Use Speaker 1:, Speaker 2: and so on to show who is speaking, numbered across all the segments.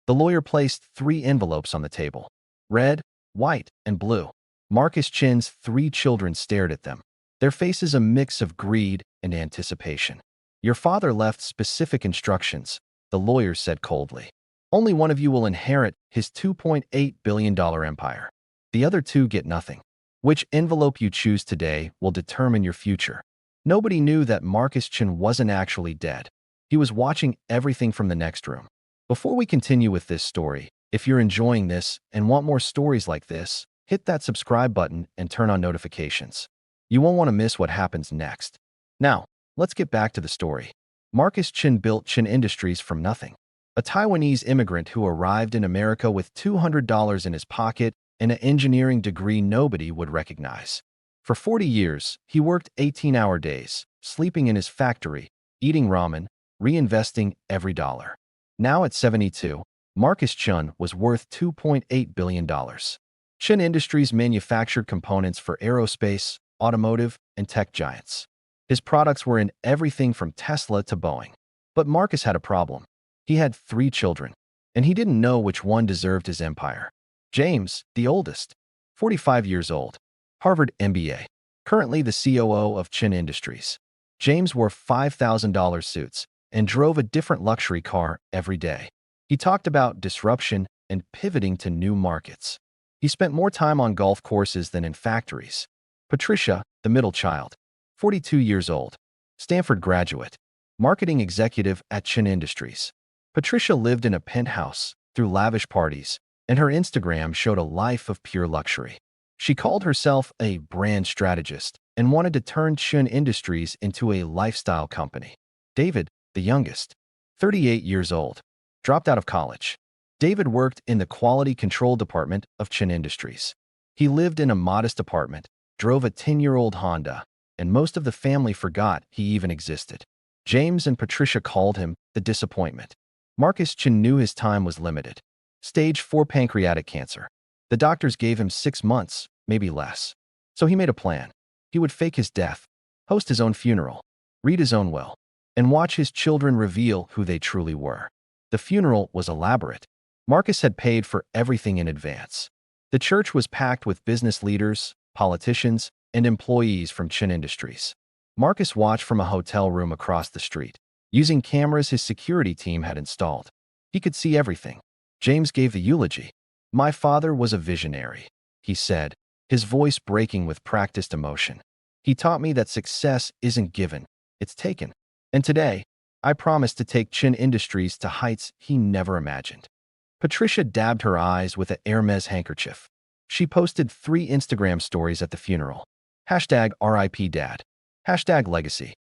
Speaker 1: The lawyer placed 3 envelopes on the table: red, white, and blue. Marcus Chen's 3 children stared at them, their faces a mix of greed and anticipation. "Your father left specific instructions," the lawyer said coldly. "Only one of you will inherit his $2.8 billion empire. The other 2 get nothing. Which envelope you choose today will determine your future." Nobody knew that Marcus Chen wasn't actually dead. He was watching everything from the next room. Before we continue with this story, if you're enjoying this and want more stories like this, hit that subscribe button and turn on notifications. You won't want to miss what happens next. Now, let's get back to the story. Marcus Chen built Chen Industries from nothing. A Taiwanese immigrant who arrived in America with $200 in his pocket and an engineering degree nobody would recognize. For 40 years, he worked 18-hour days, sleeping in his factory, eating ramen, reinvesting every dollar. Now at 72, Marcus Chen was worth $2.8 billion. Chen Industries manufactured components for aerospace, automotive, and tech giants. His products were in everything from Tesla to Boeing. But Marcus had a problem. He had 3 children, and he didn't know which one deserved his empire. James, the oldest, 45 years old, Harvard MBA, currently the COO of Chen Industries. James wore $5,000 suits and drove a different luxury car every day. He talked about disruption and pivoting to new markets. He spent more time on golf courses than in factories. Patricia, the middle child, 42 years old, Stanford graduate, marketing executive at Chen Industries. Patricia lived in a penthouse, threw lavish parties, and her Instagram showed a life of pure luxury. She called herself a brand strategist and wanted to turn Chen Industries into a lifestyle company. David, the youngest, 38 years old, dropped out of college. David worked in the quality control department of Chen Industries. He lived in a modest apartment, drove a 10-year-old Honda, and most of the family forgot he even existed. James and Patricia called him the disappointment. Marcus Chen knew his time was limited. Stage 4 pancreatic cancer. The doctors gave him 6 months, maybe less. So he made a plan. He would fake his death, host his own funeral, read his own will, and watch his children reveal who they truly were. The funeral was elaborate. Marcus had paid for everything in advance. The church was packed with business leaders, politicians, and employees from Chen Industries. Marcus watched from a hotel room across the street, using cameras his security team had installed. He could see everything. James gave the eulogy. "My father was a visionary," he said, his voice breaking with practiced emotion. "He taught me that success isn't given, it's taken. And today, I promise to take Chen Industries to heights he never imagined." Patricia dabbed her eyes with a Hermes handkerchief. She posted 3 Instagram stories at the funeral. #RIP Dad, #legacy,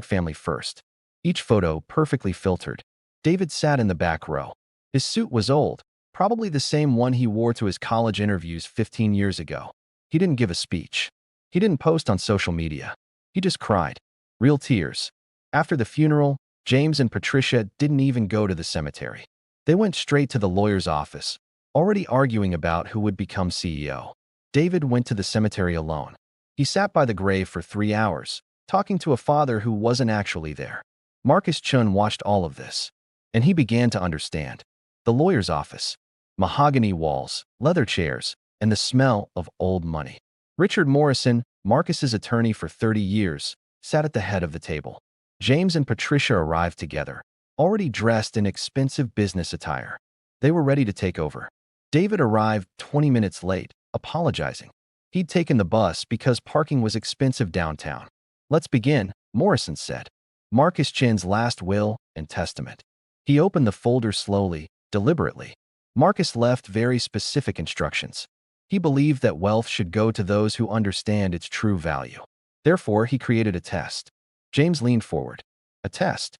Speaker 1: #family first. Each photo perfectly filtered. David sat in the back row. His suit was old, probably the same one he wore to his college interviews 15 years ago. He didn't give a speech. He didn't post on social media. He just cried. Real tears. After the funeral, James and Patricia didn't even go to the cemetery. They went straight to the lawyer's office, already arguing about who would become CEO. David went to the cemetery alone. He sat by the grave for 3 hours, talking to a father who wasn't actually there. Marcus Chen watched all of this, and he began to understand. The lawyer's office, mahogany walls, leather chairs, and the smell of old money. Richard Morrison, Marcus's attorney for 30 years, sat at the head of the table. James and Patricia arrived together, already dressed in expensive business attire. They were ready to take over. David arrived 20 minutes late, apologizing. He'd taken the bus because parking was expensive downtown. "Let's begin," Morrison said. Marcus Chen's last will and testament. He opened the folder slowly, deliberately. Marcus left very specific instructions. He believed that wealth should go to those who understand its true value. Therefore, he created a test. James leaned forward. "A test?"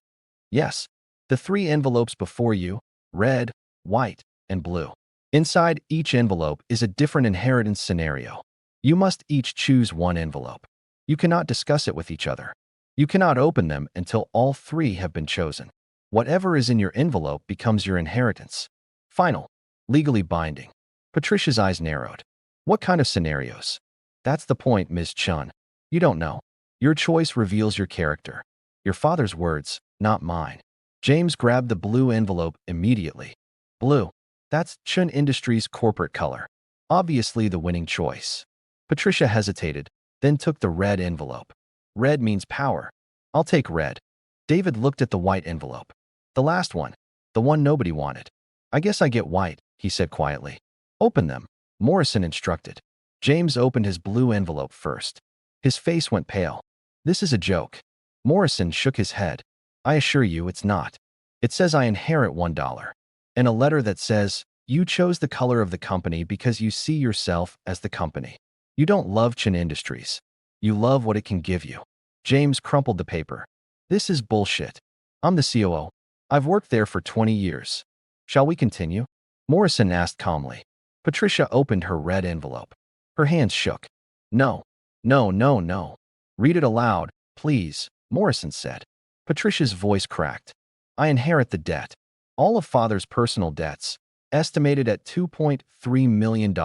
Speaker 1: "Yes. The 3 envelopes before you, red, white, and blue. Inside each envelope is a different inheritance scenario. You must each choose 1 envelope. You cannot discuss it with each other. You cannot open them until all 3 have been chosen. Whatever is in your envelope becomes your inheritance. Final. Legally binding." Patricia's eyes narrowed. "What kind of scenarios?" "That's the point, Ms. Chen. You don't know. Your choice reveals your character. Your father's words, not mine." James grabbed the blue envelope immediately. Blue. That's Chen Industries' corporate color. Obviously the winning choice. Patricia hesitated, then took the red envelope. Red means power. I'll take red. David looked at the white envelope. The last one. The one nobody wanted. I guess I get white, he said quietly. Open them, Morrison instructed. James opened his blue envelope first. His face went pale. This is a joke. Morrison shook his head. I assure you it's not. It says I inherit $1. And a letter that says, you chose the color of the company because you see yourself as the company. You don't love Chen Industries. You love what it can give you. James crumpled the paper. This is bullshit. I'm the COO. I've worked there for 20 years. Shall we continue? Morrison asked calmly. Patricia opened her red envelope. Her hands shook. No. No, no, no. Read it aloud, please, Morrison said. Patricia's voice cracked. I inherit the debt. All of Father's personal debts, estimated at $2.3 million,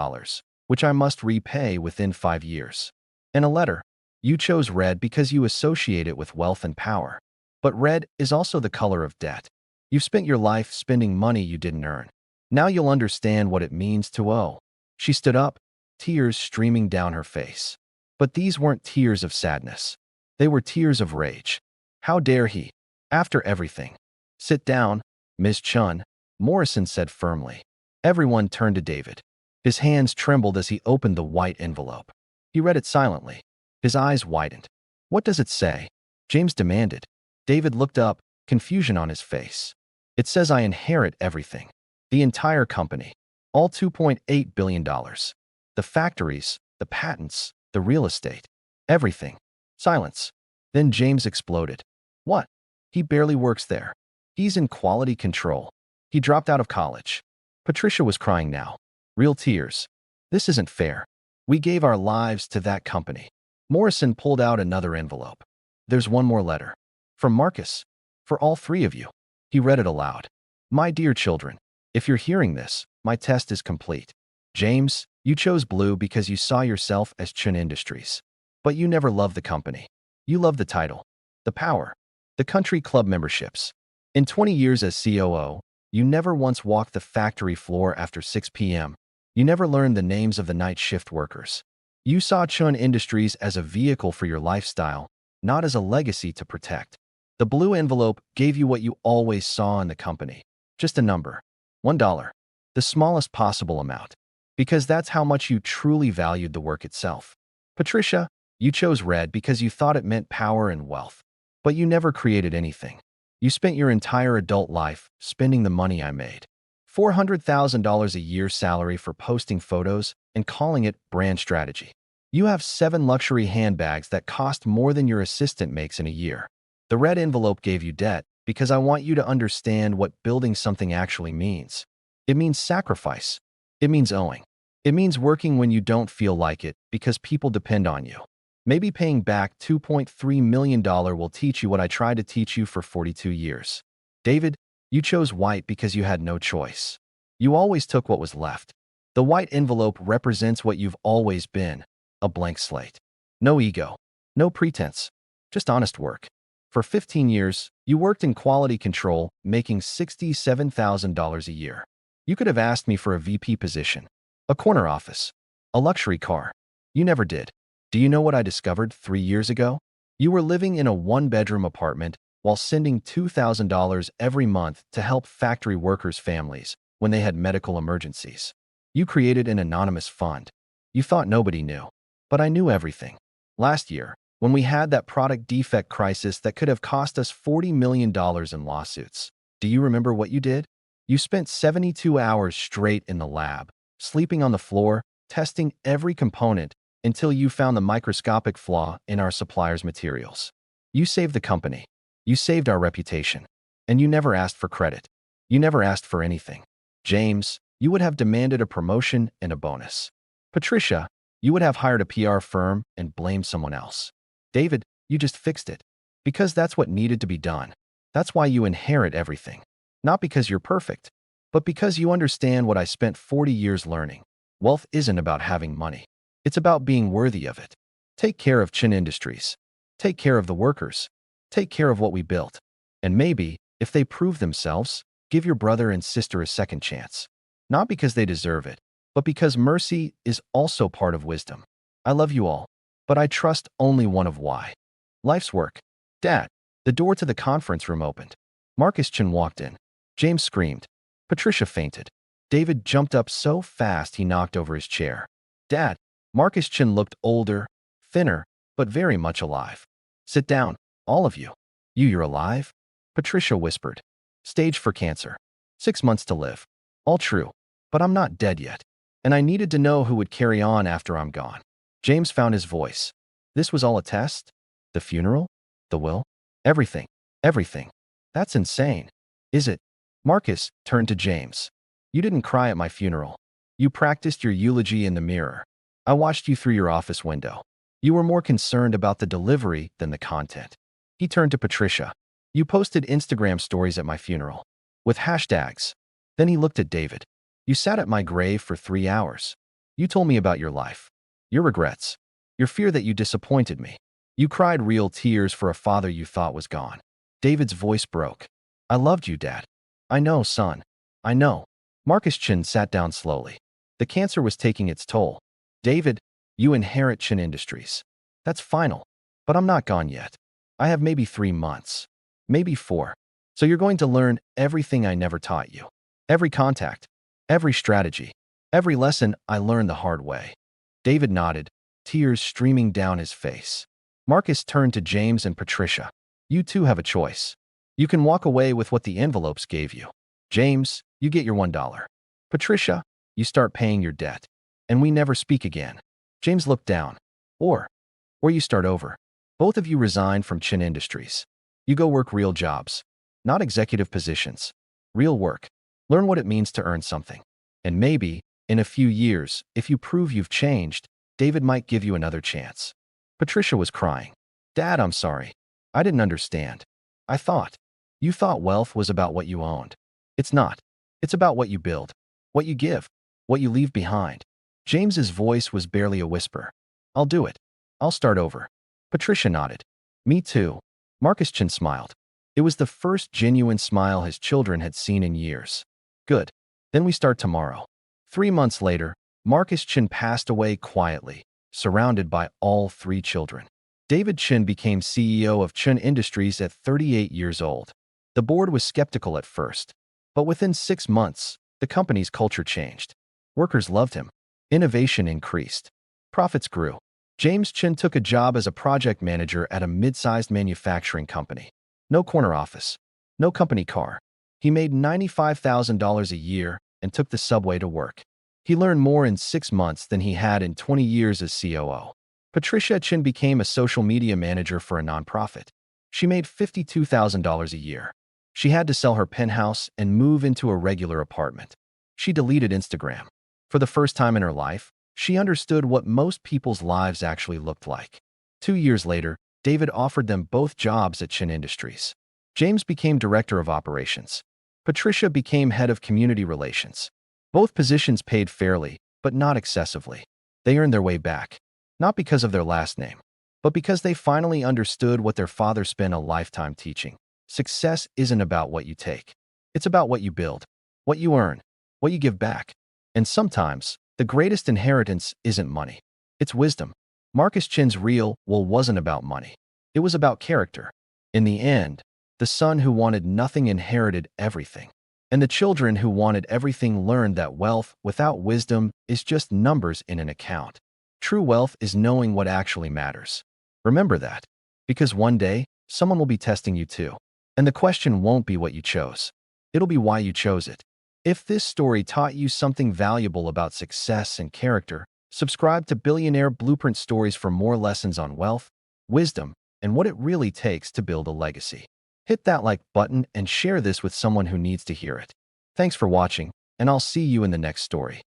Speaker 1: which I must repay within 5 years. In a letter, you chose red because you associate it with wealth and power. But red is also the color of debt. You've spent your life spending money you didn't earn. Now you'll understand what it means to owe. She stood up, tears streaming down her face. But these weren't tears of sadness. They were tears of rage. How dare he? After everything. Sit down, Ms. Chen, Morrison said firmly. Everyone turned to David. His hands trembled as he opened the white envelope. He read it silently. His eyes widened. What does it say? James demanded. David looked up, confusion on his face. It says I inherit everything. The entire company. All $2.8 billion. The factories, the patents, the real estate. Everything. Silence. Then James exploded. What? He barely works there. He's in quality control. He dropped out of college. Patricia was crying now. Real tears. This isn't fair. We gave our lives to that company. Morrison pulled out another envelope. There's one more letter. From Marcus. For all 3 of you. He read it aloud. My dear children, if you're hearing this, my test is complete. James, you chose blue because you saw yourself as Chen Industries. But you never loved the company. You loved the title, the power, the country club memberships. In 20 years as COO, you never once walked the factory floor after 6 p.m. You never learned the names of the night shift workers. You saw Chen Industries as a vehicle for your lifestyle, not as a legacy to protect. The blue envelope gave you what you always saw in the company. Just a number. $1. The smallest possible amount. Because that's how much you truly valued the work itself. Patricia, you chose red because you thought it meant power and wealth. But you never created anything. You spent your entire adult life spending the money I made. $400,000 a year salary for posting photos and calling it brand strategy. You have 7 luxury handbags that cost more than your assistant makes in a year. The red envelope gave you debt because I want you to understand what building something actually means. It means sacrifice. It means owing. It means working when you don't feel like it because people depend on you. Maybe paying back $2.3 million will teach you what I tried to teach you for 42 years. David, you chose white because you had no choice. You always took what was left. The white envelope represents what you've always been, a blank slate. No ego, no pretense, just honest work. For 15 years, you worked in quality control, making $67,000 a year. You could have asked me for a VP position, a corner office, a luxury car. You never did. Do you know what I discovered 3 years ago? You were living in a 1-bedroom apartment while sending $2,000 every month to help factory workers' families when they had medical emergencies. You created an anonymous fund. You thought nobody knew. But I knew everything. Last year, when we had that product defect crisis that could have cost us $40 million in lawsuits, do you remember what you did? You spent 72 hours straight in the lab, sleeping on the floor, testing every component until you found the microscopic flaw in our supplier's materials. You saved the company. You saved our reputation. And you never asked for credit. You never asked for anything. James, you would have demanded a promotion and a bonus. Patricia, you would have hired a PR firm and blamed someone else. David, you just fixed it. Because that's what needed to be done. That's why you inherit everything. Not because you're perfect, but because you understand what I spent 40 years learning. Wealth isn't about having money. It's about being worthy of it. Take care of Chen Industries. Take care of the workers. Take care of what we built. And maybe, if they prove themselves, Give your brother and sister a second chance. Not because they deserve it, but because mercy is also part of wisdom. I love you all, but I trust only one of why. Life's work. Dad. The door to the conference room opened. Marcus Chen walked in. James screamed. Patricia fainted. David jumped up so fast he knocked over his chair. Dad. Marcus Chen looked older, thinner, but very much alive. Sit down, all of you. You're alive? Patricia whispered. Stage for cancer. 6 months to live. All true. But I'm not dead yet. And I needed to know who would carry on after I'm gone. James found his voice. This was all a test? The funeral? The will? Everything. Everything. That's insane. Is it? Marcus turned to James. You didn't cry at my funeral. You practiced your eulogy in the mirror. I watched you through your office window. You were more concerned about the delivery than the content. He turned to Patricia. You posted Instagram stories at my funeral. With hashtags. Then he looked at David. You sat at my grave for 3 hours. You told me about your life. Your regrets. Your fear that you disappointed me. You cried real tears for a father you thought was gone. David's voice broke. I loved you, Dad. I know, son. I know. Marcus Chen sat down slowly. The cancer was taking its toll. David, you inherit Chen Industries. That's final. But I'm not gone yet. I have maybe 3 months. Maybe 4. So you're going to learn everything I never taught you. Every contact. Every strategy. Every lesson I learned the hard way. David nodded, tears streaming down his face. Marcus turned to James and Patricia. You two have a choice. You can walk away with what the envelopes gave you. James, you get your $1. Patricia, you start paying your debt. And we never speak again. James looked down. Or you start over. Both of you resign from Chen Industries. You go work real jobs. Not executive positions. Real work. Learn what it means to earn something. And maybe, in a few years, if you prove you've changed, David might give you another chance. Patricia was crying. Dad, I'm sorry. I didn't understand. You thought wealth was about what you owned. It's not. It's about what you build, what you give, what you leave behind. James's voice was barely a whisper. I'll do it. I'll start over. Patricia nodded. Me too. Marcus Chen smiled. It was the first genuine smile his children had seen in years. Good. Then we start tomorrow. 3 months later, Marcus Chen passed away quietly, surrounded by all 3 children. David Chen became CEO of Chen Industries at 38 years old. The board was skeptical at first, but within 6 months, the company's culture changed. Workers loved him. Innovation increased. Profits grew. James Chen took a job as a project manager at a mid-sized manufacturing company. No corner office. No company car. He made $95,000 a year and took the subway to work. He learned more in 6 months than he had in 20 years as COO. Patricia Chen became a social media manager for a nonprofit. She made $52,000 a year. She had to sell her penthouse and move into a regular apartment. She deleted Instagram. For the first time in her life, she understood what most people's lives actually looked like. 2 years later, David offered them both jobs at Chen Industries. James became director of operations. Patricia became head of community relations. Both positions paid fairly, but not excessively. They earned their way back, not because of their last name, but because they finally understood what their father spent a lifetime teaching. Success isn't about what you take. It's about what you build, what you earn, what you give back. And sometimes, the greatest inheritance isn't money. It's wisdom. Marcus Chen's real will wasn't about money. It was about character. In the end, the son who wanted nothing inherited everything. And the children who wanted everything learned that wealth without wisdom is just numbers in an account. True wealth is knowing what actually matters. Remember that, because one day, someone will be testing you too. And the question won't be what you chose. It'll be why you chose it. If this story taught you something valuable about success and character, subscribe to Billionaire Blueprint Stories for more lessons on wealth, wisdom, and what it really takes to build a legacy. Hit that like button and share this with someone who needs to hear it. Thanks for watching, and I'll see you in the next story.